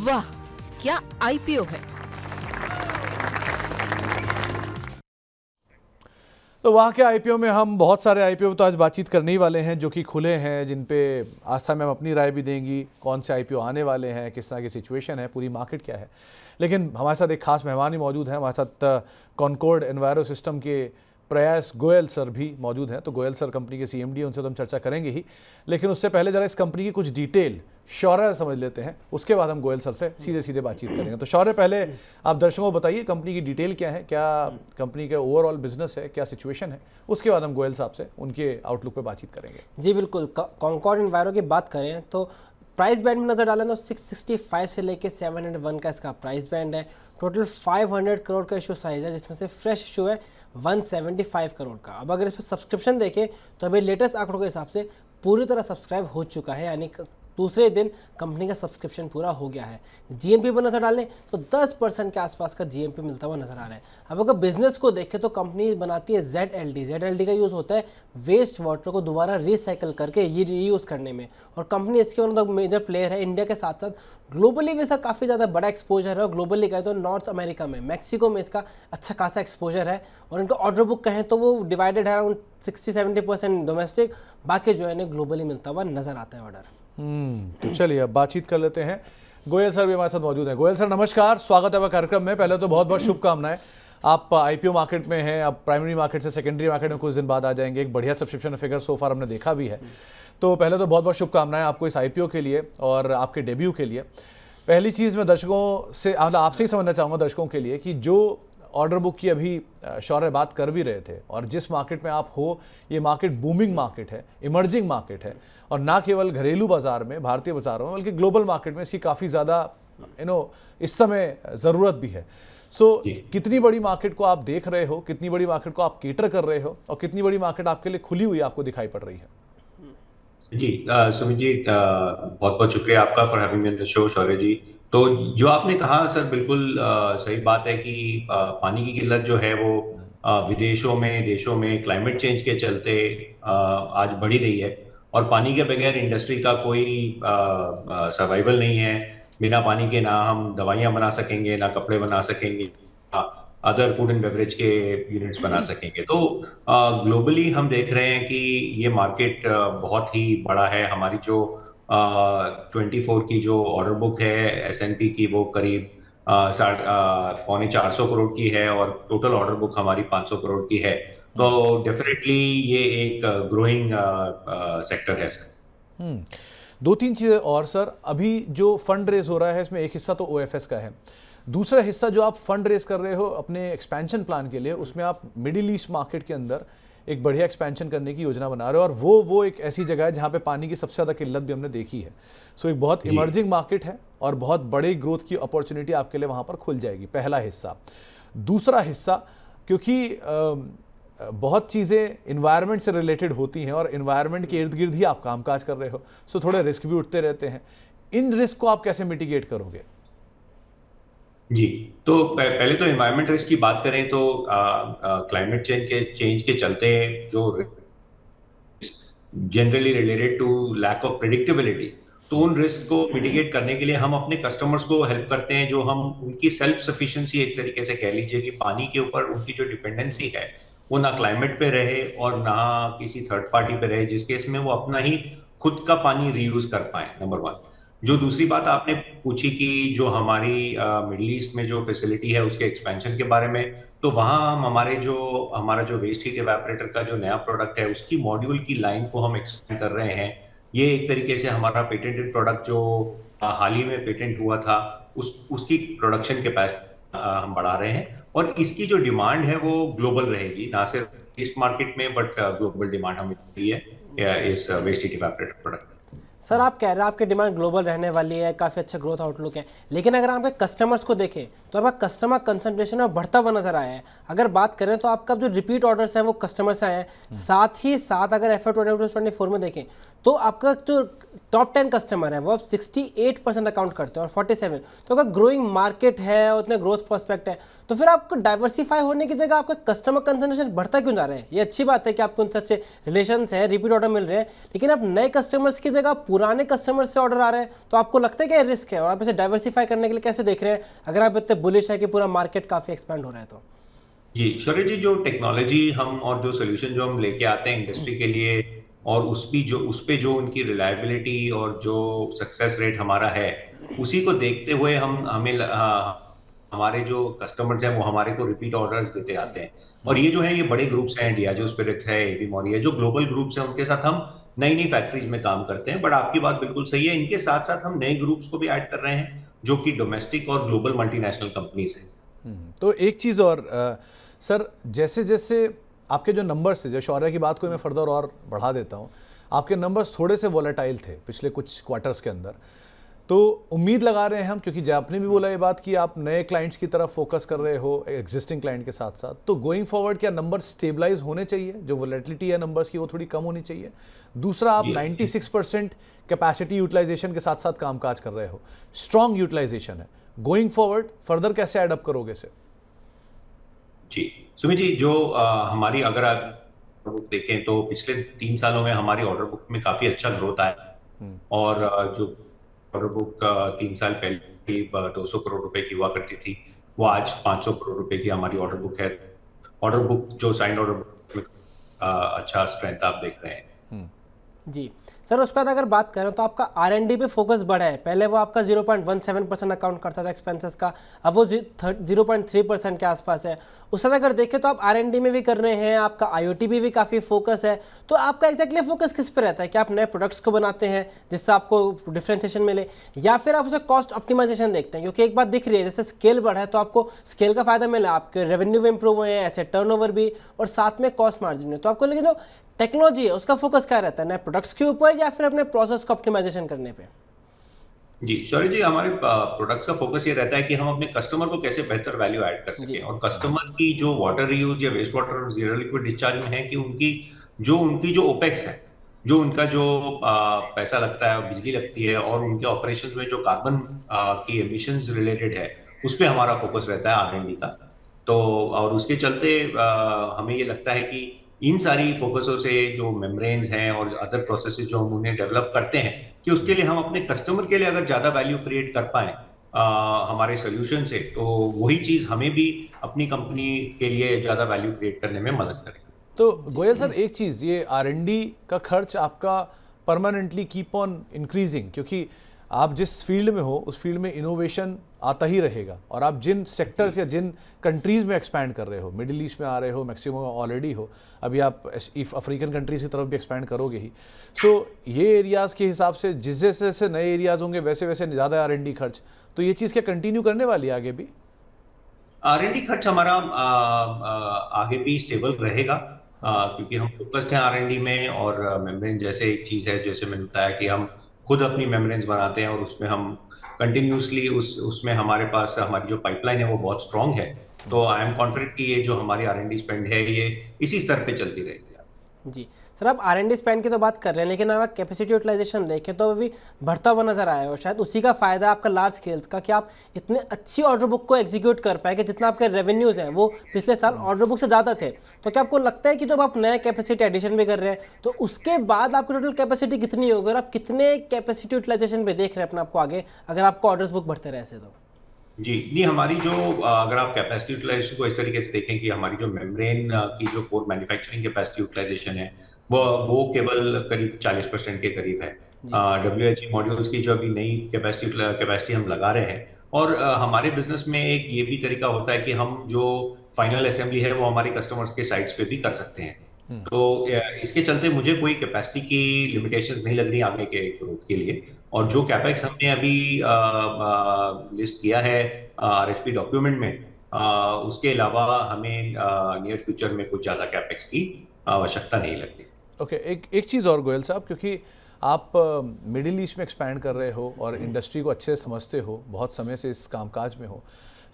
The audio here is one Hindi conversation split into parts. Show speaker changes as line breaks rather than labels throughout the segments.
वाह, क्या आईपीओ है।
तो वहाँ के आईपीओ में हम बहुत सारे आईपीओ तो आज बातचीत करने ही वाले हैं जो कि खुले हैं, जिन पे आस्था मैम अपनी राय भी देंगी, कौन से आईपीओ आने वाले हैं, किस तरह की सिचुएशन है, पूरी मार्केट क्या है। लेकिन हमारे साथ एक खास मेहमान ही मौजूद है, हमारे साथ कॉनकॉर्ड एनवायरो सिस्टम के प्रयास गोयल सर भी मौजूद हैं। तो गोयल सर कंपनी के सीएमडी, उनसे तो हम चर्चा करेंगे ही, लेकिन उससे पहले जरा इस कंपनी की कुछ डिटेल शौर्य समझ लेते हैं, उसके बाद हम गोयल सर से सीधे सीधे बातचीत करेंगे। तो शौर्य, पहले आप दर्शकों को बताइए कंपनी की डिटेल क्या है, क्या कंपनी का ओवरऑल बिजनेस है, क्या सिचुएशन है, उसके बाद हम गोयल साहब से उनके आउटलुक पे बातचीत करेंगे।
जी बिल्कुल, कॉनकॉर्ड एनवायरो की बात करें तो प्राइस बैंड में नजर डालें तो 665 से लेके 701 का इसका प्राइस बैंड है। टोटल 500 करोड़ का इशू साइज है, जिसमें से फ्रेश इशू है 175 करोड़ का। अब अगर इस पर सब्सक्रिप्शन देखें तो अभी लेटेस्ट आंकड़ों के हिसाब से पूरी तरह सब्सक्राइब हो चुका है, यानी दूसरे दिन कंपनी का सब्सक्रिप्शन पूरा हो गया है। जीएमपी पर नजर डालें तो 10% के आसपास का जीएमपी मिलता हुआ नजर आ रहा है। अब अगर बिजनेस को देखें तो कंपनी बनाती है ZLD का यूज़ होता है वेस्ट वाटर को दोबारा रिसाइकल करके ये रीयूज़ करने में, और कंपनी इसके one of the major player है इंडिया के साथ साथ ग्लोबली भी इसका काफ़ी ज़्यादा बड़ा एक्सपोजर है। और ग्लोबली कहें तो नॉर्थ अमेरिका में, मैक्सिको में इसका अच्छा खासा एक्सपोजर है। और इनका ऑर्डर बुक कहें तो वो डिवाइडेड है अराउंड 60-70% डोमेस्टिक, बाकी जो है ग्लोबली मिलता हुआ नजर आता है ऑर्डर।
तो चलिए अब बातचीत कर लेते हैं। गोयल सर भी हमारे साथ मौजूद हैं। गोयल सर नमस्कार, स्वागत है आपका कार्यक्रम में। पहले तो बहुत बहुत शुभकामनाएं, आप आईपीओ मार्केट में हैं, आप प्राइमरी मार्केट से सेकेंडरी मार्केट में कुछ दिन बाद आ जाएंगे। एक बढ़िया सब्सक्रिप्शन फिगर सो फार हमने देखा भी है। तो पहले तो बहुत बहुत शुभकामनाएं आपको इस आईपीओ के लिए और आपके डेब्यू के लिए। पहली चीज़ मैं दर्शकों से, मतलब आपसे ही समझना चाहूँगा दर्शकों के लिए, कि जो ऑर्डर बुक की अभी शौर्य बात कर भी रहे थे, और जिस मार्केट में आप हो, ये मार्केट बूमिंग मार्केट है, इमर्जिंग मार्केट है, और ना केवल घरेलू बाजार में, भारतीय बाजारों में, बल्कि ग्लोबल मार्केट में इसकी काफ़ी ज़्यादा इस समय ज़रूरत भी है। सो कितनी बड़ी मार्केट को आप देख रहे हो, कितनी बड़ी मार्केट को आप केटर कर रहे हो, और कितनी बड़ी मार्केट आपके लिए खुली हुई आपको दिखाई पड़ रही है?
जी सुमित जी, बहुत बहुत शुक्रिया आपका for having me on the show, Shaurya ji. तो जो आपने कहा सर, बिल्कुल सही बात है कि पानी की किल्लत जो है वो विदेशों में, देशों में क्लाइमेट चेंज के चलते आज बढ़ी रही है, और पानी के बगैर इंडस्ट्री का कोई सर्वाइवल नहीं है। बिना पानी के ना हम दवाइयाँ बना सकेंगे, ना कपड़े बना सकेंगे, अदर फूड एंड बेवरेज के यूनिट्स बना सकेंगे। तो ग्लोबली हम देख रहे हैं कि ये मार्केट बहुत ही बड़ा है। हमारी जो 24 की जो ऑर्डर बुक है S&P की, वो करीब 450 करोड़ की है, और टोटल ऑर्डर बुक हमारी 500 करोड़ की है। तो डेफिनेटली ये एक ग्रोइंग सेक्टर है सर।
दो तीन चीज़ें और सर, अभी जो फंड रेज हो रहा है इसमें एक हिस्सा तो OFS का है, दूसरा हिस्सा जो आप फंड रेज कर रहे हो अपने एक्सपेंशन प्लान के लिए, उसमें आप मिडिल ईस्ट मार्केट के अंदर एक बढ़िया एक्सपेंशन करने की योजना बना रहे हो, और वो एक ऐसी जगह है जहाँ पे पानी की सबसे ज़्यादा किल्लत भी हमने देखी है। सो एक बहुत इमर्जिंग मार्केट है और बहुत बड़े ग्रोथ की अपॉर्चुनिटी आपके लिए वहाँ पर खुल जाएगी, पहला हिस्सा। दूसरा हिस्सा, क्योंकि बहुत चीज़ें इन्वायरमेंट से रिलेटेड होती हैं और इन्वायरमेंट के इर्द गिर्द ही आप कामकाज कर रहे हो, सो थोड़े रिस्क भी उठते रहते हैं। इन रिस्क को आप कैसे मिटिगेट करोगे?
जी, तो पहले तो एनवायरमेंट रिस्क की बात करें तो क्लाइमेट चेंज के चलते जो generally related to lack of predictability, तो उन रिस्क को मिटिगेट करने के लिए हम अपने कस्टमर्स को हेल्प करते हैं, जो हम उनकी सेल्फ सफिशिएंसी, एक तरीके से कह लीजिए कि पानी के ऊपर उनकी जो डिपेंडेंसी है वो ना क्लाइमेट पे रहे और ना किसी थर्ड पार्टी पे रहे, जिस केस में वो अपना ही खुद का पानी रीयूज कर पाए, नंबर वन। जो दूसरी बात आपने पूछी कि जो हमारी मिडिल ईस्ट में जो फैसिलिटी है उसके एक्सपेंशन के बारे में, तो वहाँ हम हमारा जो वेस्ट हीट इवेपोरेटर का जो नया प्रोडक्ट है उसकी मॉड्यूल की लाइन को हम एक्सपेंड कर रहे हैं। ये एक तरीके से हमारा पेटेंटेड प्रोडक्ट जो हाल ही में पेटेंट हुआ था, उसकी प्रोडक्शन कैपेसिटी हम बढ़ा रहे हैं, और इसकी जो डिमांड है वो ग्लोबल रहेगी, ना सिर्फ ईस्ट मार्केट में बट ग्लोबल डिमांड हमें मिली है इस waste heat evaporator product.
Sir आप कह रहे हैं आपकी डिमांड ग्लोबल रहने वाली है, काफ़ी अच्छा ग्रोथ आउटलुक है, लेकिन अगर आपके कस्टमर्स को देखें तो आपका कस्टमर कंसंट्रेशन और बढ़ता हुआ नजर आया है। अगर बात करें तो आपका जो रिपीट ऑर्डर्स हैं वो कस्टमर से आए हैं, साथ ही साथ अगर FY 2024 में देखें तो आपका जो टॉप 10 कस्टमर है वो अब 68% अकाउंट करते हैं और 47, तो अगर ग्रोइंग मार्केट है और उतने ग्रोथ प्रोस्पेक्ट है तो फिर आपको डाइवर्सिफाई होने की जगह आपका कस्टमर कंसंट्रेशन बढ़ता क्यों जा रहा है? ये अच्छी बात है कि आपको उनसे अच्छे रिलेशंस हैं, रिपीट ऑर्डर मिल रहे हैं, लेकिन आप नए कस्टमर्स की जगह पुराने कस्टमर से ऑर्डर आ रहे हैं, तो आपको लगता है कि रिस्क है? और आप इसे डाइवर्सिफाई करने के लिए कैसे देख रहे हैं अगर आप इतने बुलिश है कि पूरा मार्केट काफ़ी एक्सपैंड हो रहा है तो?
जी शौर्य जी, जो टेक्नोलॉजी हम और जो सोल्यूशन जो हम लेके आते हैं इंडस्ट्री के लिए, और उस पे जो उनकी रिलायबिलिटी और जो सक्सेस रेट हमारा है, उसी को देखते हुए हमारे जो कस्टमर्स हैं वो हमारे को रिपीट ऑर्डर्स देते आते हैं। और ये जो है, ये बड़े ग्रुप्स हैं, डियाजो स्पिरिट्स है, एबी मॉरी है, जो ग्लोबल ग्रुप्स हैं, उनके साथ हम नई नई फैक्ट्रीज में काम करते हैं। बट आपकी बात बिल्कुल सही है, इनके साथ साथ हम नए ग्रुप्स को भी ऐड कर रहे हैं जो कि डोमेस्टिक और ग्लोबल मल्टीनेशनल कंपनीज हैं।
तो एक चीज़ और सर, जैसे जैसे आपके जो नंबर्स थे, जो शौर्य की बात को मैं फर्दर और बढ़ा देता हूँ, आपके नंबर्स थोड़े से वॉलेटाइल थे पिछले कुछ क्वार्टर्स के अंदर, तो उम्मीद लगा रहे हैं हम, क्योंकि आपने भी बोला ये बात कि आप नए क्लाइंट्स की तरफ फोकस कर रहे हो एग्जिस्टिंग क्लाइंट के साथ साथ, तो गोइंग फॉरवर्ड क्या नंबर स्टेबलाइज होने चाहिए? जो वॉलेटिलिटी है नंबर्स की वो थोड़ी कम होनी चाहिए। दूसरा, आप 96% कैपेसिटी यूटिलाइजेशन के साथ साथ कामकाज कर रहे हो, स्ट्रॉन्ग यूटिलाइजेशन है, गोइंग फॉरवर्ड फर्दर कैसे एडअप करोगे इसे?
जी सुमित जी, जो हमारी अगर आप बुक देखें तो पिछले 3 सालों में हमारी ऑर्डर बुक में काफी अच्छा ग्रोथ आया। और जो ऑर्डर बुक 3 साल पहले करीब 200 करोड़ रुपए की हुआ करती थी, वो आज 500 करोड़ रुपए की हमारी ऑर्डर बुक है। ऑर्डर बुक जो साइंड ऑर्डर बुक में अच्छा स्ट्रेंथ आप देख रहे हैं।
जी सर, उसके बाद अगर बात करें तो आपका R&D पे फोकस बढ़ा है। पहले वो आपका 0.17% अकाउंट करता था एक्सपेंसेस का, अब वो 0.3% के आसपास है। उस तरह अगर देखें तो आप R&D में भी कर रहे हैं, आपका IoT भी काफ़ी फोकस है। तो आपका एग्जैक्टली फोकस किस पे रहता है? कि आप नए प्रोडक्ट्स को बनाते हैं जिससे आपको डिफ्रेंशिएशन मिले, या फिर आप उसे कॉस्ट ऑप्टिमाइजेशन देखते हैं? क्योंकि एक बात दिख रही है, जैसे स्केल बढ़ा है तो आपको स्केल का फायदा मिला, आपके रेवेन्यू भी इंप्रूव हुए हैं, ऐसे टर्नओवर भी, और साथ में कॉस्ट मार्जिन में। तो आपको लेकिन जो टेक्नोलॉजी है उसका फोकस क्या रहता है, नए प्रोडक्ट्स के ऊपर या फिर अपने प्रोसेस को ऑप्टिमाइजेशन करने पे?
जी शौर्य जी, हमारे प्रोडक्ट्स का फोकस ये रहता है कि हम अपने कस्टमर को कैसे बेहतर वैल्यू ऐड कर सकें, और कस्टमर की जो वाटर यूज या waste water zero liquid discharge में है कि उनकी जो ओपेक्स है, जो उनका जो पैसा लगता है, बिजली लगती है, और उनके ऑपरेशन में जो कार्बन की एमिशंस रिलेटेड है, उस पर हमारा फोकस रहता है R&D का। तो और उसके चलते हमें ये लगता है कि इन सारी फोकसों से जो मेम्ब्रेन्स हैं और अदर प्रोसेसेस जो हम उन्हें डेवलप करते हैं, कि उसके लिए हम अपने कस्टमर के लिए अगर ज़्यादा वैल्यू क्रिएट कर पाएं हमारे सोल्यूशन से, तो वही चीज़ हमें भी अपनी कंपनी के लिए ज़्यादा वैल्यू क्रिएट करने में मदद करेगी।
तो गोयल सर, एक चीज़, ये R&D का खर्च आपका परमानेंटली कीप ऑन इंक्रीजिंग, क्योंकि आप जिस फील्ड में हो उस फील्ड में इनोवेशन आता ही रहेगा, और आप जिन सेक्टर्स या जिन कंट्रीज़ में एक्सपैंड कर रहे हो, मिडिल ईस्ट में आ रहे हो, मैक्सिमम ऑलरेडी हो, अभी आप अफ्रीकन कंट्रीज की तरफ भी एक्सपैंड करोगे ही। सो ये एरियाज़ के हिसाब से जैसे जैसे नए एरियाज़ होंगे वैसे वैसे ज़्यादा R&D खर्च, तो ये चीज़ क्या कंटिन्यू करने वाली है आगे भी?
R&D खर्च हमारा आगे भी स्टेबल रहेगा, क्योंकि हम फोकस्ड हैं R&D में। और मेम्ब्रेन जैसे एक चीज़ है, जैसे मैंने बताया कि हम खुद अपनी मेम्ब्रेन्स बनाते हैं, और उसमें हम कंटिन्यूसली उसमें हमारे पास हमारी जो पाइपलाइन है वो बहुत स्ट्रांग है। तो आई एम कॉन्फिडेंट कि ये जो हमारी R&D स्पेंड है ये इसी स्तर पे चलती रहेगी।
जी सर, आप R&D स्पेंड की तो बात कर रहे हैं, लेकिन अगर कैपेसिटी यूटिलाइजेशन देखें तो अभी बढ़ता हुआ नजर आया है, और शायद उसी का फायदा आपका लार्ज स्केल्स का, कि आप इतने अच्छी ऑर्डर बुक को एग्जीक्यूट कर पाए कि जितना आपके रेवेन्यूज हैं वो पिछले साल ऑर्डर बुक से ज़्यादा थे। तो क्या आपको लगता है कि जब आप नया कैपेसिटी एडिशन भी कर रहे हैं तो उसके बाद आपकी टोटल कैपेसिटी कितनी होगी, और आप कितने कैपेसिटी यूटिलाइजेशन पे देख रहे हैं अपने आपको आगे, अगर आपको ऑर्डर्स बुक बढ़ते रहे ऐसे? तो
जी नहीं, हमारी जो अगर आप कैपेसिटी यूटिलाइजेशन को इस तरीके से देखें कि हमारी जो मेम्ब्रेन की जो कोर मैन्युफैक्चरिंग कैपेसिटी यूटिलाइजेशन है वो केवल करीब 40% के करीब है। WHE मॉड्यूल्स की जो अभी नई कैपेसिटी हम लगा रहे हैं, और हमारे बिजनेस में एक ये भी तरीका होता है कि हम जो फाइनल असेंबली है वो हमारे कस्टमर्स के साइट्स पे भी कर सकते हैं। तो इसके चलते मुझे कोई कैपेसिटी की लिमिटेशंस नहीं लग रही आगे के ग्रोथ के लिए। और जो कैपेक्स हमने अभी लिस्ट किया है RHP डॉक्यूमेंट में, उसके अलावा हमें नियर फ्यूचर में कुछ ज़्यादा कैपेक्स की आवश्यकता नहीं लगती।
ओके, एक चीज़ और गोयल साहब, क्योंकि आप मिडिल ईस्ट में एक्सपैंड कर रहे हो और इंडस्ट्री को अच्छे से समझते हो, बहुत समय से इस कामकाज में हो,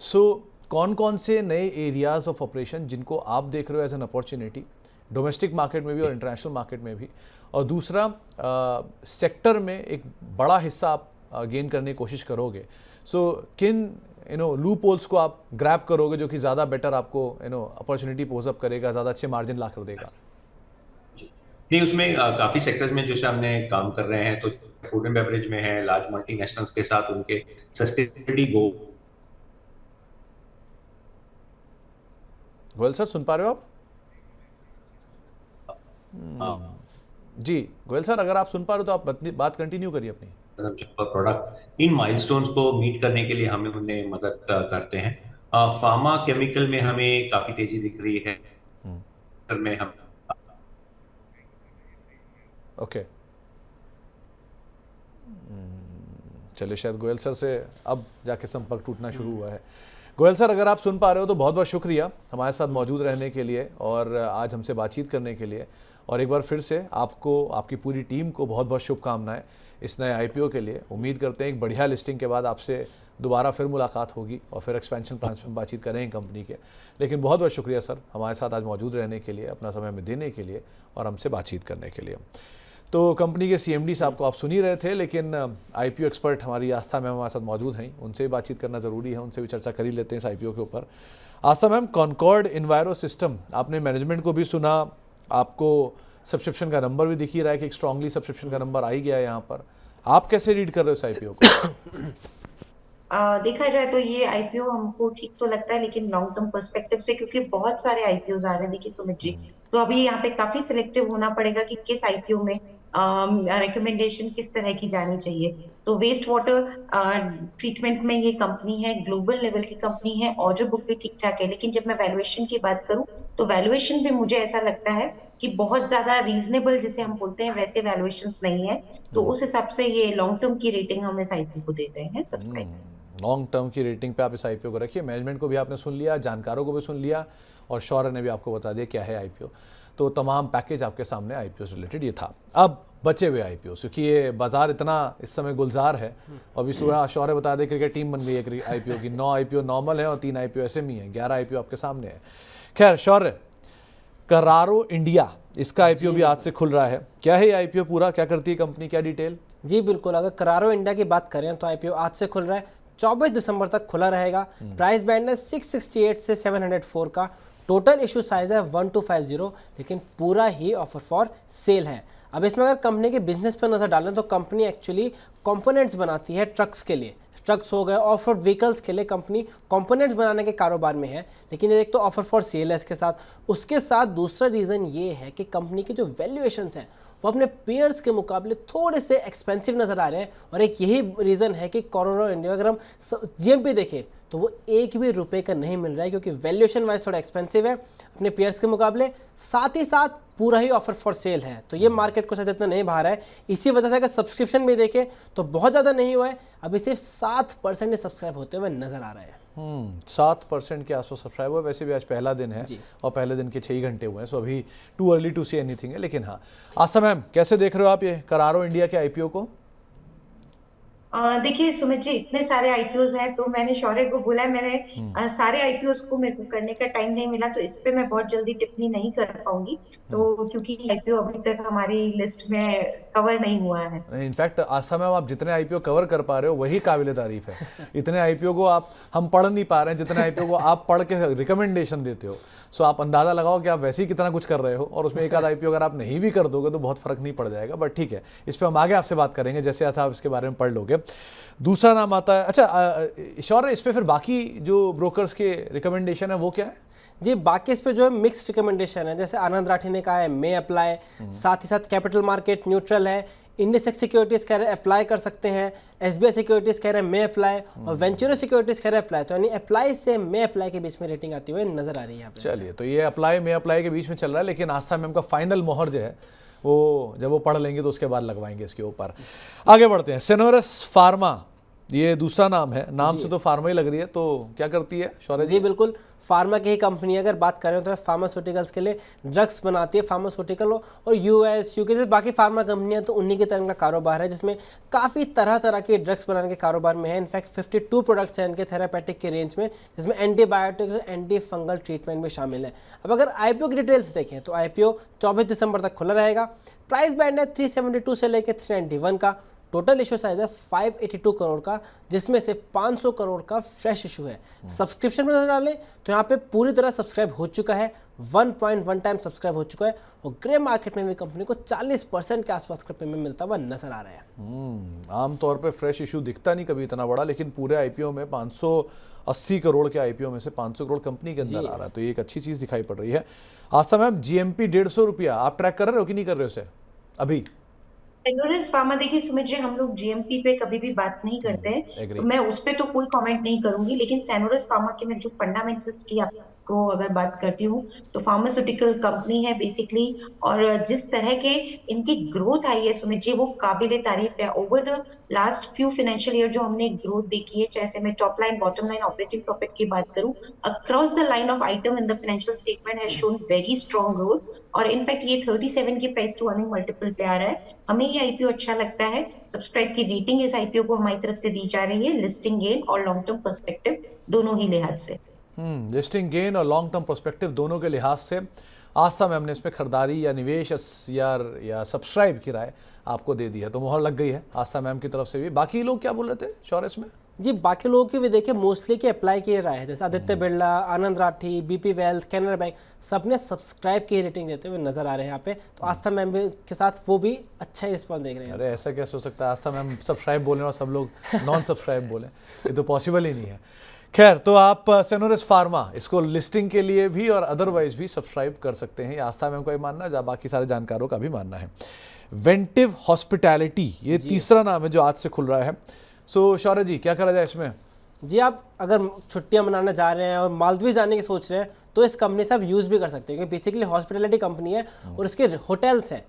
सो कौन कौन से नए एरियाज़ ऑफ ऑपरेशन जिनको आप देख रहे हो as an opportunity, domestic market में भी और इंटरनेशनल मार्केट में भी, और दूसरा सेक्टर में एक बड़ा हिस्सा आप गेन करने की कोशिश करोगे। सो किन लूप होल्स को आप ग्रैब करोगे जो कि ज़्यादा बेटर आपको अपॉर्चुनिटी पोज अप करेगा, ज़्यादा अच्छे मार्जिन ला कर देगा?
नहीं, उसमें काफी सेक्टर्स में जैसे हमने काम कर रहे हैं, तो फूड एंड बेवरेज में है, लार्ज मल्टीनेशनल्स के साथ उनके सस्टेनेबिलिटी
गोयल सर सुन पा रहे हो आप? जी गोयल सर, अगर आप सुन पा रहे हो तो आप बात कंटिन्यू करिए अपनी।
प्रोडक्ट इन माइलस्टोन्स को मीट करने के लिए हमें उन्हें मदद करते हैं। फार्मा केमिकल में हमें काफी तेजी दिख रही है। में हम
ओके चलिए, शायद गोयल सर से अब जाके संपर्क टूटना शुरू हुआ है। गोयल सर, अगर आप सुन पा रहे हो तो बहुत बहुत शुक्रिया हमारे साथ मौजूद रहने के लिए और आज हमसे बातचीत करने के लिए। और एक बार फिर से आपको, आपकी पूरी टीम को बहुत बहुत शुभकामनाएं इस नए आईपीओ के लिए। उम्मीद करते हैं एक बढ़िया लिस्टिंग के बाद आपसे दोबारा फिर मुलाकात होगी और फिर एक्सपेंशन प्लान्स में बातचीत करेंगे कंपनी के। लेकिन बहुत बहुत शुक्रिया सर हमारे साथ आज मौजूद रहने के लिए, अपना समय में देने के लिए और हमसे बातचीत करने के लिए। तो कंपनी के सीएमडी साहब को आप सुन ही रहे थे, लेकिन आईपीओ एक्सपर्ट हमारी आस्था मैम हमारे साथ मौजूद हैं, उनसे भी बातचीत करना ज़रूरी है, उनसे भी चर्चा कर ही लेते हैं इस आईपीओ के ऊपर। आस्था मैम, कॉनकॉर्ड इन्वायरो सिस्टम, आपने मैनेजमेंट को भी सुना, आपको सब्सक्रिप्शन का नंबर भी दिख ही रहा है कि एक स्ट्रांगली सब्सक्रिप्शन का नंबर आ ही गया है यहाँ पर। आप कैसे रीड कर रहे हो इस आईपीओ को?
देखा जाए तो ये आईपीओ हमको ठीक तो लगता है, लेकिन लॉन्ग टर्म पर्सपेक्टिव से, क्योंकि बहुत सारे आईपीओ आ रहे हैं। देखिए सुमित जी, तो अभी यहाँ पे काफी सिलेक्टिव होना पड़ेगा कि किस आईपीओ में रिकमेंडेशन किस तरह की जानी चाहिए। तो वेस्ट वाटर ट्रीटमेंट में ये कंपनी है, ग्लोबल लेवल की कंपनी है, ऑर्डर बुक भी ठीक ठाक है। लेकिन जब मैं वैल्यूएशन की बात करूं तो वैल्यूएशन भी मुझे ऐसा लगता है कि बहुत ज्यादा रीजनेबल जिसे हम बोलते हैं वैसे वैल्यूएशंस नहीं है। तो उस हिसाब से ये लॉन्ग टर्म की रेटिंग हम इस आईपीओ को देते हैं सब्सक्राइब।
लॉन्ग टर्म की रेटिंग पे आप इस आईपीओ को रखिए। मैनेजमेंट को भी आपने सुन लिया, जानकारों को भी सुन लिया और शौर्य ने भी आपको बता दिया क्या है आईपीओ। तो तमाम पैकेज आपके सामने आईपीओ से रिलेटेड ये था। अब बचे हुए आईपीओ, क्योंकि ये बाजार इतना इस समय गुलजार है। अभी सुबह शौर्य बता दे क्रिकेट टीम बन गई है आईपीओ की। 9 आईपीओ नॉर्मल है और 3 आईपीओ एसएमई है, 11 आईपीओ आपके सामने है। खैर शौर्य, करारो इंडिया, इसका आईपीओ भी आज से खुल रहा है। क्या है ये आईपीओ पूरा, क्या करती है कंपनी, क्या डिटेल?
जी बिल्कुल, अगर करारो इंडिया की बात करें तो आईपीओ आज से खुल रहा है, 24 दिसंबर तक खुला रहेगा। प्राइस बैंड है 668 से 704 का। टोटल इशू साइज है 1250, लेकिन पूरा ही ऑफर फॉर सेल है। अब इसमें अगर कंपनी के बिजनेस पर नजर डालें तो कंपनी एक्चुअली कंपोनेंट्स बनाती है ट्रक्स के लिए, ट्रक्स हो गए, ऑफ रोड व्हीकल्स के लिए कंपनी कंपोनेंट्स बनाने के कारोबार में है। लेकिन एक तो ऑफर फॉर सेल है इसके साथ। उसके साथ दूसरा रीज़न ये है कि कंपनी के जो वैल्यूएशंस हैं वो अपने पेयर्स के मुकाबले थोड़े से एक्सपेंसिव नज़र आ रहे हैं। और एक यही रीज़न है कि करारो इंडिया, अगर हम जीएमपी देखें तो वो एक भी रुपए का नहीं मिल रहा है, क्योंकि वैल्यूएशन वाइज थोड़ा एक्सपेंसिव है अपने पेयर्स के मुकाबले। साथ ही साथ पूरा ही ऑफर फॉर सेल है, तो ये मार्केट को शायद इतना नहीं भा रहा है। इसी वजह से अगर सब्सक्रिप्शन भी देखें तो बहुत ज़्यादा नहीं हुआ है, अभी सिर्फ 7% सब्सक्राइब होते हुए नजर आ रहा है।
7% के आसपास सब्सक्राइब हुआ। वैसे भी आज पहला दिन है और पहले दिन के 6 घंटे हुए हैं, सो अभी too early to say anything है। लेकिन हाँ, आस्था मैम, कैसे देख रहे हो आप ये करारो इंडिया के आईपीओ को?
देखिए सुमित जी, इतने सारे आईपीओज हैं तो मैंने शौर्य को बोला है, मैंने सारे आईपीओज को मेरे को करने का टाइम नहीं मिला, तो इस पे मैं बहुत जल्दी टिप्पणी नहीं कर पाऊंगी। तो क्योंकि आईपीओ अभी तक हमारी लिस्ट में कवर नहीं हुआ है।
इनफैक्ट आस्था मैम, आप जितने आईपीओ कवर कर पा रहे हो वही काबिले तारीफ है। इतने आईपीओ को हम पढ़ नहीं पा रहे हैं जितने आईपीओ को आप पढ़ के रिकमेंडेशन देते हो। सो आप अंदाजा लगाओ कि आप वैसे ही कितना कुछ कर रहे हो, और उसमें एक आध आईपीओ अगर आप नहीं भी कर दोगे तो बहुत फर्क नहीं पड़ जाएगा। बट ठीक है, इस पर हम आगे आपसे बात करेंगे जैसे आप इसके बारे में पढ़ लोगे। दूसरा नाम आता है, अच्छा शौर्य, इस पे फिर बाकी जो ब्रोकर्स के रिकमेंडेशन है वो क्या है?
जी, बाकी इस पे जो है मिक्स्ड रिकमेंडेशन है। जैसे आनंद राठी ने कहा है मे अप्लाई, साथ ही साथ कैपिटल मार्केट न्यूट्रल है, इंडियसेक्स सिक्योरिटीज कह रहे हैं अप्लाई कर सकते हैं, एसबीआई सिक्योरिटीज कह रहे हैं मे अप्लाई, और वेंचुरो सिक्योरिटीज कह रहे हैं अप्लाई। तो यानी अप्लाई से मे अप्लाई के बीच में रेटिंग आती हुई नजर आ रही है यहाँ पे।
चलिए, तो ये अप्लाई मे अप्लाई के बीच में चल रहा है, लेकिन आस्था मैम का फाइनल मोहर जो है वो जब वो पढ़ लेंगे तो उसके बाद लगवाएंगे इसके ऊपर। आगे बढ़ते हैं। सेनोरस फार्मा, ये दूसरा नाम है, नाम से तो फार्मा ही लग रही है, तो क्या करती है शौर्य
जी बिल्कुल, फार्मा की ही कंपनी है। अगर बात करें तो फार्मास्यूटिकल्स के लिए ड्रग्स बनाती है फार्मास्यूटिकल, और यूएस यूके से बाकी फार्मा कंपनियां तो उन्हीं की तरह का कारोबार है, जिसमें काफ़ी तरह तरह के ड्रग्स बनाने के कारोबार में है। इनफैक्ट 52 प्रोडक्ट्स हैं इनके थेरापेटिक के रेंज में, जिसमें एंटीबायोटिक और एंटी फंगल ट्रीटमेंट भी शामिल है। अब अगर आईपीओ की डिटेल्स देखें तो आईपीओ 24 दिसंबर तक खुला रहेगा। प्राइस बैंड है 372 से लेकर 391 का। टोटल इशू साइज है 582 करोड़ का, जिसमें से 500 करोड़ का फ्रेश इशू है। सब्सक्रिप्शन में नजर डालें तो यहाँ पे पूरी तरह सब्सक्राइब हो चुका है, 1.1 टाइम सब्सक्राइब हो चुका है, और ग्रे मार्केट में भी कंपनी को 40% के आसपास का पेमेंट मिलता हुआ नजर आ रहा है।
आमतौर पे फ्रेश इशू दिखता नहीं कभी इतना बड़ा, लेकिन पूरे आईपीओ में 580 करोड़ के आईपीओ में से 500 करोड़ कंपनी के अंदर आ रहा है, तो ये एक अच्छी चीज दिखाई पड़ रही है। आस्था मैम, जीएमपी 150 रुपया आप ट्रैक कर रहे हो कि नहीं कर रहे हो उसे अभी?
सेनोरस फार्मा, देखिए सुमित जी, हम लोग जीएमपी पे कभी भी बात नहीं करते हैं,
agree.
तो मैं उस पे तो कोई कमेंट नहीं करूंगी। लेकिन सेनोरस फार्मा के मैं जो फंडामेंटल्स की आपको अगर बात करती हूँ, तो फार्मास्यूटिकल कंपनी है बेसिकली, और जिस तरह के इनकी ग्रोथ आई है सुमित जी, वो काबिले तारीफ है। Over the last few financial year जो हमने ग्रोथ देखी है, चाहे मैं top line, bottom line, operating profit की बात करूं, across the line of item in the financial statement has shown very strong growth, और इनफैक्ट ये 37 की प्राइस टू अर्निंग मल्टीपल पे आ रहा है। हमें ये आईपीओ अच्छा लगता है। सब्सक्राइब की रेटिंग इस आईपीओ को हमारी तरफ से दी जा रही है, लिस्टिंग गेन और लॉन्ग टर्म पर्सपेक्टिव दोनों ही लिहाज से।
लिस्टिंग गेन और लॉन्ग टर्म पर्सपेक्टिव दोनों के लिहाज से आस्था मैम ने इसमें खरीदारी या निवेश या सब्सक्राइब की राय आपको दे दी है, तो मोहर लग गई है आस्था मैम की तरफ से भी। बाकी लोग क्या बोल रहे थे शौर्य इसमें?
जी, बाकी लोगों की भी देखिए मोस्टली की अप्लाई किए रहा है, जैसे Aditya Birla, Anand Rathi, BP wealth, Canara bank, सबने सब्सक्राइब की रेटिंग देते हुए नजर आ रहे हैं यहाँ पे। तो आस्था मैम के साथ वो भी अच्छा ही रिस्पॉन्स देख रहे हैं।
अरे ऐसा कैसे हो सकता है, आस्था मैम सब्सक्राइब बोले और सब लोग नॉन सब्सक्राइब बोले, ये तो पॉसिबल ही नहीं है। खैर, तो आप सेनोरस फार्मा इसको लिस्टिंग के लिए भी और अदरवाइज भी सब्सक्राइब कर सकते हैं, ये आस्था मैम का ही मानना है, बाकी सारे जानकारों का भी मानना है। वेंटिव हॉस्पिटैलिटी, ये तीसरा नाम है जो आज से खुल रहा है। सो शौर्य जी, क्या करा जाए इसमें?
जी, आप अगर छुट्टियां मनाने जा रहे हैं और मालदीव जाने की सोच रहे हैं तो इस कंपनी से आप यूज़ भी कर सकते हैं, क्योंकि बेसिकली हॉस्पिटैलिटी कंपनी है और इसके होटल्स हैं।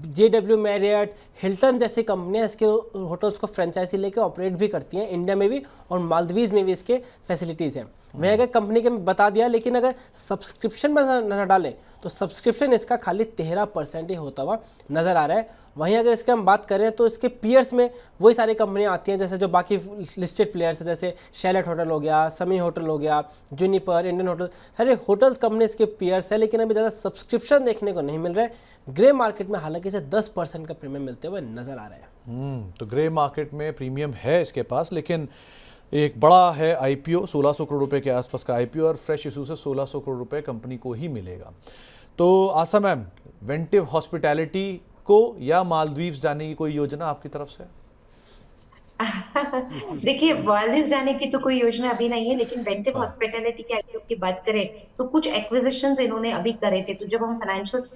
JW मैरियट, हिल्टन जैसी कंपनियां इसके होटल्स को फ्रेंचाइजी लेके ऑपरेट भी करती हैं, इंडिया में भी और मालदीव में भी इसके फैसिलिटीज़ हैं। वह अगर कंपनी के बता दिया, लेकिन अगर सब्सक्रिप्शन में न डालें तो सब्सक्रिप्शन इसका खाली 13% ही होता हुआ नज़र आ रहा है। वहीं अगर इसके हम बात करें तो इसके पीयर्स में वही सारी कंपनियां आती हैं, जैसे जो बाकी लिस्टेड प्लेयर्स हैं, जैसे शैलेट होटल हो गया, समी होटल हो गया, जूनिपर, इंडियन होटल, सारे होटल कंपनीज के पीयर्स हैं, लेकिन अभी ज़्यादा सब्सक्रिप्शन देखने को नहीं मिल रहा है। ग्रे मार्केट में हालांकि इसे 10% का प्रीमियम मिलते हुए नजर आ रहा है।
तो ग्रे मार्केट में प्रीमियम है इसके पास, लेकिन एक बड़ा है आईपीओ, 1600 करोड़ रुपए के आसपास का आईपीओ, और फ्रेश इशू से 1600 करोड़ रुपए कंपनी को ही मिलेगा। तो आशा मैम, वेंटिव हॉस्पिटैलिटी को या मालदीव्स जाने की कोई योजना आपकी तरफ से?
देखिए, मालदीव जाने की तो कोई योजना अभी नहीं है, लेकिन वेंटिव हॉस्पिटैलिटी के आईपीओ की बात करें तो कुछ एक्विजिशंस इन्होंने अभी करे थे। तो जब हम फाइनेंशियल्स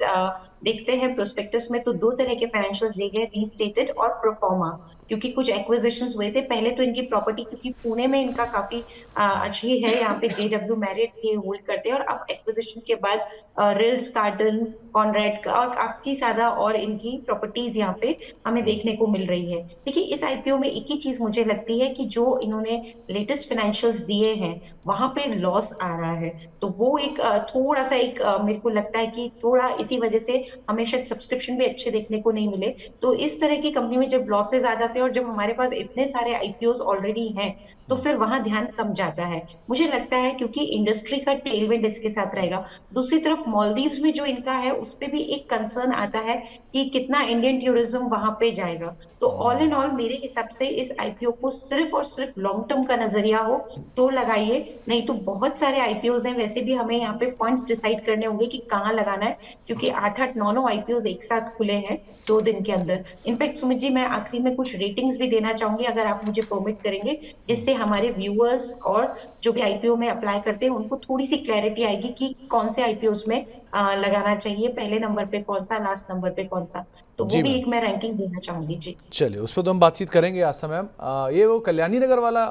देखते हैं प्रोस्पेक्टस में, तो दो तरह के फाइनेंशियल्स दिए गए, रीस्टेटेड और प्रोफॉर्मा, क्योंकि कुछ एक्विजिशंस हुए थे। पहले तो इनकी प्रॉपर्टी, क्योंकि पुणे में इनका काफी अच्छी है, यहाँ पे JW मैरियट ये होल्ड करते हैं, और अब एक्विजिशन के बाद रिल्स कार्टन, कॉनरेड और काफी ज्यादा और इनकी प्रॉपर्टीज यहाँ पे हमें देखने को मिल रही है। देखिए, इस आईपीओ में एक ही चीज मुझे लगती है कि जो इन्होंने लेटेस्ट फाइनेंशियल्स दिए हैं वहां पे लॉस आ रहा है, तो वो एक थोड़ा सा एक मेरे को लगता है कि थोड़ा इसी वजह से हमें शायद सब्सक्रिप्शन भी अच्छे देखने को नहीं मिले। तो इस तरह की कंपनी में जब लॉसेज आ जाते हैं और जब हमारे पास इतने सारे आईपीओज ऑलरेडी हैं, तो फिर वहां ध्यान कम जाता है, मुझे लगता है, क्योंकि इंडस्ट्री का टेलविंड इसके साथ रहेगा। दूसरी तरफ मालदीव्स में जो इनका है उस पर भी एक कंसर्न आता है कि कितना इंडियन टूरिज्म वहां पे जाएगा। तो ऑल इन ऑल मेरे हिसाब से इस आईपीओ को सिर्फ और सिर्फ लॉन्ग टर्म का नजरिया हो तो लगाइए, नहीं तो बहुत सारे आईपीओज हैं। वैसे भी हमें यहाँ पे फंड्स डिसाइड करने होंगे कि कहाँ लगाना है, क्योंकि 8-8, 9-9 आईपीओज एक साथ खुले हैं 2 दिन के अंदर। इनफैक्ट सुमित जी, मैं आखिरी में कुछ रेटिंग्स भी देना चाहूंगी, अगर आप मुझे परमिट करेंगे, जिससे हमारे व्यूअर्स और जो भी आईपीओ में अप्लाई करते हैं उनको थोड़ी सी क्लैरिटी आएगी कि कौन से आईपीओज में लगाना चाहिए, पहले नंबर पे कौन सा, लास्ट नंबर पे कौन सा। तो वो भी एक मैं रैंकिंग देना चाहूंगी जी।
चलिए, उस पर तो हम बातचीत करेंगे आस्था मैम। ये वो कल्याणी नगर वाला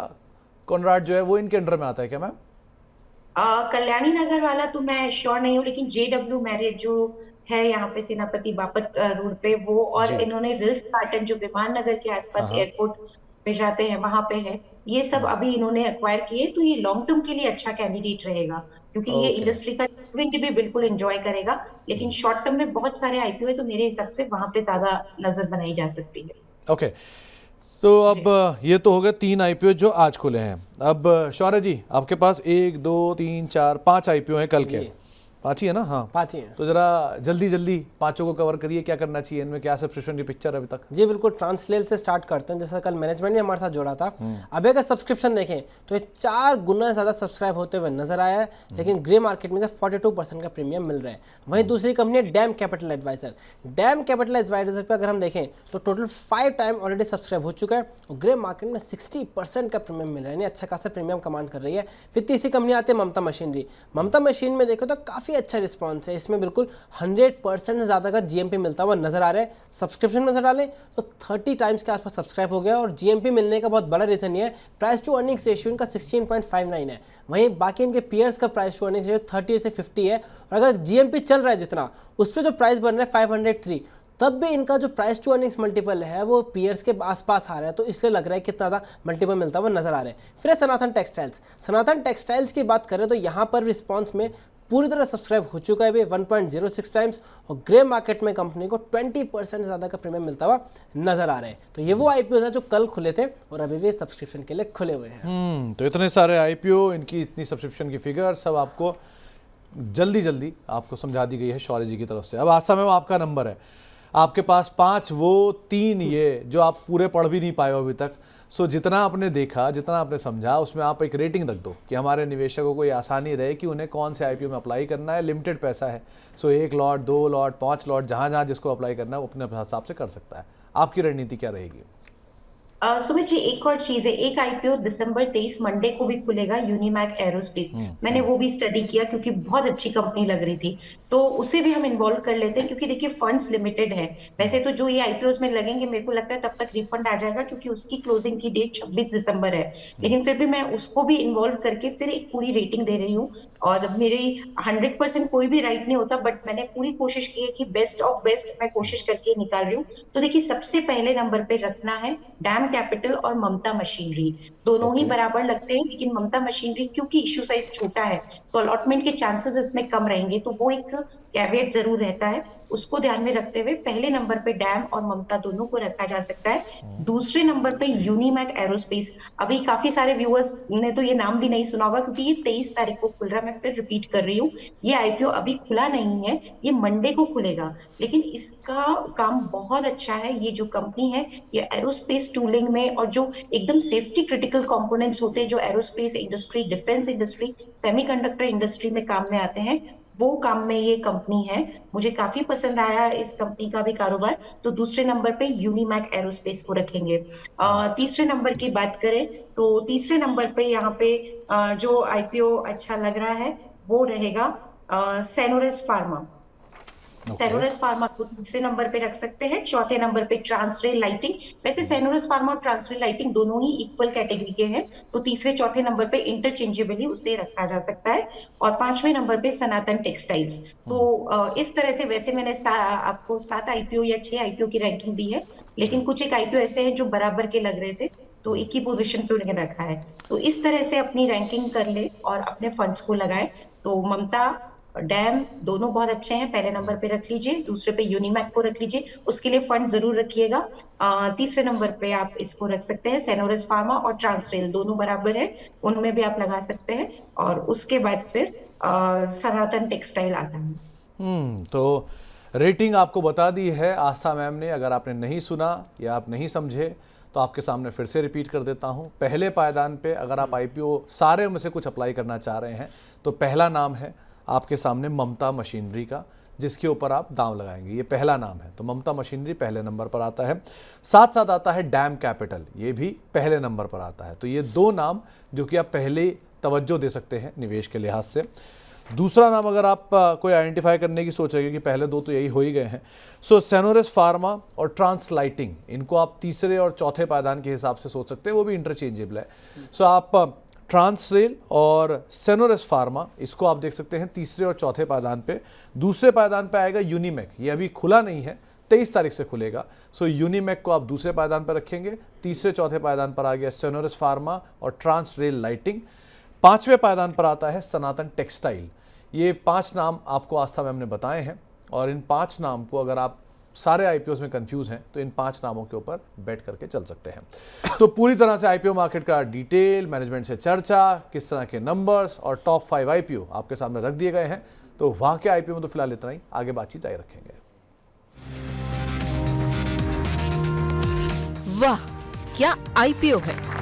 कॉनराड जो है वो इनके अंडर में आता है क्या मैम?
कल्याणी नगर वाला तो मैं श्योर नहीं हूँ, लेकिन JW मैरियट जो है यहाँ पे सेनापति बापत रोड पे, वो और इन्होंने रिल्स कार्टन जो विमान नगर के आसपास एयरपोर्ट पे जाते हैं वहां पे है, ये सब अभी इन्होंने एक्वायर किए, तो ये लॉन्ग टर्म के लिए अच्छा कैंडिडेट रहेगा क्योंकि ये
ओके।
इंडस्ट्री का ट्रेंड भी बिल्कुल एंजॉय करेगा। लेकिन शॉर्ट टर्म में बहुत सारे आईपीओ है, तो मेरे हिसाब से वहां पे ज्यादा नजर बनाई जा सकती है।
ओके, तो अब
जी।
ये तो हो गए 3 आईपीओ जो आज खुले हैं। अब शौर्य जी, आपके पास 1 2 3 4 5 आईपीओ हैं कल के।
जी।
5 ही है ना? हाँ,
5 ही हैं।
तो जरा जल्दी जल्दी पांचों को कवर करिए, क्या करना चाहिए इनमें, क्या सब्सक्रिप्शन की पिक्चर है अभी तक?
जी बिल्कुल, ट्रांसलेल से स्टार्ट करते हैं। जैसा कल मैनेजमेंट ने हमारे साथ जोड़ा था, अभी अगर सब्सक्रिप्शन देखें तो ये 4 गुना ज़्यादा सब्सक्राइब होते हुए नजर आया है, लेकिन ग्रे मार्केट में से 42% का प्रीमियम मिल रहा है। वहीं दूसरी कंपनी है DAM Capital Advisor. DAM Capital Advisor पे अगर हम देखें तो टोटल 5 टाइम ऑलरेडी सब्सक्राइब हो चुका है और ग्रे मार्केट में 60% का प्रीमियम मिल रहा है, यानी अच्छा खासा प्रीमियम कमांड कर रही है। फिर तीसरी कंपनी आती है ममता मशीनरी। ममता मशीन में देखो तो काफ़ी अच्छा रिस्पॉन्स है, इसमें बिल्कुल 100% से ज़्यादा का जीएमपी मिलता हुआ नजर आ रहा है। सब्सक्रिप्शन में नजर डालें तो 30 टाइम्स के आसपास सब्सक्राइब हो गया और जीएमपी मिलने का बहुत बड़ा रीजन ये है, प्राइस टू अर्निंग्स रेशियो इनका 16.59 है। वहीं बाकी इनके पीयर्स का प्राइस टू अर्निंग्स रेशियो 30 से 50 है, और अगर जीएमपी चल रहा है जितना, उस पर जो प्राइस बन रहा है 503, तब भी इनका जो प्राइस टू अर्निंग्स मल्टीपल है वो पीयर्स के आसपास आ रहा है, तो इसलिए लग रहा है कितना ज़्यादा मल्टीपल मिलता हुआ नजर आ रहा है। फिर है सनातन टेक्सटाइल्स। सनातन टेक्सटाइल्स की बात करें तो यहाँ पर रिस्पॉन्स में पूरी तरह सब्सक्राइब हो चुका है भी 1.06 टाइम्स, और ग्रे मार्केट में कंपनी को 20% ज़्यादा का प्रीमियम मिलता हुआ नजर आ रहा है। तो ये वो आईपीओ है जो कल खुले थे और अभी भी सब्सक्रिप्शन के लिए खुले हुए हैं।
तो इतने सारे आईपीओ, इनकी इतनी सब्सक्रिप्शन की फिगर, सब आपको जल्दी जल्दी आपको समझा दी गई है शौर्य जी की तरफ से। अब आस्था मैम, आपका नंबर है, आपके पास 5 वो 3 ये जो आप पूरे पढ़ भी नहीं पाए हो अभी तक। सो जितना आपने देखा, जितना आपने समझा, उसमें आप एक रेटिंग रख दो कि हमारे निवेशकों को ये आसानी रहे कि उन्हें कौन से आईपीओ में अप्लाई करना है। लिमिटेड पैसा है, सो 1 लॉट 2 लॉट 5 लॉट जहाँ जहाँ जिसको अप्लाई करना है वो अपने हिसाब से कर सकता है। आपकी रणनीति क्या रहेगी?
सुमित जी, एक और चीज है, एक आईपीओ दिसंबर 23 मंडे को भी खुलेगा, यूनिमैक एरोस्पेस। मैंने वो भी स्टडी किया क्योंकि बहुत अच्छी कंपनी लग रही थी, तो उसे भी हम इन्वॉल्व कर लेते हैं क्योंकि देखिए फंड्स लिमिटेड है। वैसे तो जो ये आईपीओज में लगेंगे मेरे को लगता है तब तक रिफंड आ जाएगा क्योंकि उसकी क्लोजिंग की डेट 26 दिसंबर है, लेकिन फिर भी मैं उसको भी इन्वॉल्व करके फिर एक पूरी रेटिंग दे रही हूँ। और मेरी 100% कोई भी राइट नहीं होता, बट मैंने पूरी कोशिश की है कि बेस्ट ऑफ बेस्ट मैं कोशिश करके निकाल रही हूँ। तो देखिए सबसे पहले नंबर पे रखना है डैम कैपिटल और ममता मशीनरी। दोनों ही बराबर लगते हैं, लेकिन ममता मशीनरी क्योंकि इश्यू साइज छोटा है तो अलॉटमेंट के चांसेस इसमें कम रहेंगे, तो वो एक कैवेट जरूर रहता है, उसको ध्यान में रखते हुए पहले नंबर पे डैम और ममता दोनों को रखा जा सकता है। दूसरे नंबर पे यूनिमैक एरोस्पेस। अभी काफी सारे व्यूअर्स ने तो ये नाम भी नहीं सुना होगा क्योंकि ये 23 तारीख को खुल रहा है, मैं फिर रिपीट कर रही हूँ, ये आईपीओ अभी खुला नहीं है, ये मंडे को खुलेगा, लेकिन इसका काम बहुत अच्छा है। ये जो कंपनी है ये एरोस्पेस टूलिंग में और जो एकदम सेफ्टी क्रिटिकल कंपोनेंट्स होते हैं जो aerospace industry, defence industry, semiconductor industry में काम में आते हैं, वो काम में ये कंपनी है। मुझे काफी पसंद आया इस कंपनी का भी कारोबार, तो दूसरे नंबर पे यूनिमैक एरोस्पेस को रखेंगे। तीसरे नंबर की बात करें तो तीसरे नंबर पे यहाँ पे जो आईपीओ अच्छा लग रहा है वो रहेगा सेनोरस फार्मा। सेनोरस फार्मा को तीसरे नंबर पे रख सकते हैं। चौथे नंबर पे ट्रांसरेल लाइटिंग। वैसे सेनोरस फार्मा और ट्रांसरेल लाइटिंग दोनों ही इक्वल कैटेगरी के हैं, तो तीसरे चौथे नंबर पे इंटरचेंजेबली उसे रखा जा सकता है। और 5वें नंबर पे सनातन टेक्सटाइल्स। तो इस तरह से वैसे मैंने आपको 7 आईपीओ या 6 आईपीओ की रैंकिंग दी है, लेकिन कुछ एक आईपीओ ऐसे हैं जो बराबर के लग रहे थे तो एक ही पोजीशन पे उन्हें रखा है। तो इस तरह से अपनी रैंकिंग कर ले और अपने फंड्स को लगाए। तो ममता, डैम दोनों बहुत अच्छे हैं, पहले नंबर पे रख लीजिए, दूसरे पे यूनिमैक को रख लीजिए, उसके लिए फंड जरूर रखिएगा। तीसरे नंबर पे आप इसको रख सकते हैं सेनोरस फार्मा और ट्रांसरेल, दोनों बराबर है, उनमें भी आप लगा सकते हैं। और उसके बाद फिर सनातन टेक्सटाइल आता है।
तो रेटिंग आपको बता दी है आस्था मैम ने। अगर आपने नहीं सुना या आप नहीं समझे तो आपके सामने फिर से रिपीट कर देता हूं। पहले पायदान पे अगर आप आईपीओ सारे में से कुछ अप्लाई करना चाह रहे हैं तो पहला नाम है आपके सामने ममता मशीनरी का, जिसके ऊपर आप दांव लगाएंगे, ये पहला नाम है। तो ममता मशीनरी पहले नंबर पर आता है, साथ साथ आता है डैम कैपिटल, ये भी पहले नंबर पर आता है। तो ये 2 नाम जो कि आप पहले तवज्जो दे सकते हैं निवेश के लिहाज से। दूसरा नाम अगर आप कोई आइडेंटिफाई करने की सोच रहे हैं, कि पहले 2 तो यही हो ही गए हैं, सो सेनोरस फार्मा और ट्रांसलाइटिंग, इनको आप तीसरे और चौथे पायदान के हिसाब से सोच सकते हैं, वो भी इंटरचेंजेबल है। सो आप ट्रांसरेल और सेनोरस फार्मा, इसको आप देख सकते हैं तीसरे और चौथे पायदान पे। दूसरे पायदान पे आएगा यूनिमैक, ये अभी खुला नहीं है 23 तारीख से खुलेगा। सो यूनिमेक को आप दूसरे पायदान पर रखेंगे। तीसरे चौथे पायदान पर आ गया सोनोरस फार्मा और ट्रांस रेल लाइटिंग। पांचवें पायदान पर आता है सनातन टेक्सटाइल। ये 5 नाम आपको आस्था मैम ने बताए हैं और इन 5 नाम को अगर आप सारे आईपीओ में कंफ्यूज हैं तो इन 5 नामों के ऊपर बैठ करके चल सकते हैं। तो पूरी तरह से आईपीओ मार्केट का डिटेल, मैनेजमेंट से चर्चा, किस तरह के नंबर्स और टॉप 5 आईपीओ आपके सामने रख दिए गए हैं। तो वहां के आईपीओ में तो फिलहाल इतना ही, आगे बातचीत जारी रखेंगे।
वाह, क्या आईपीओ है।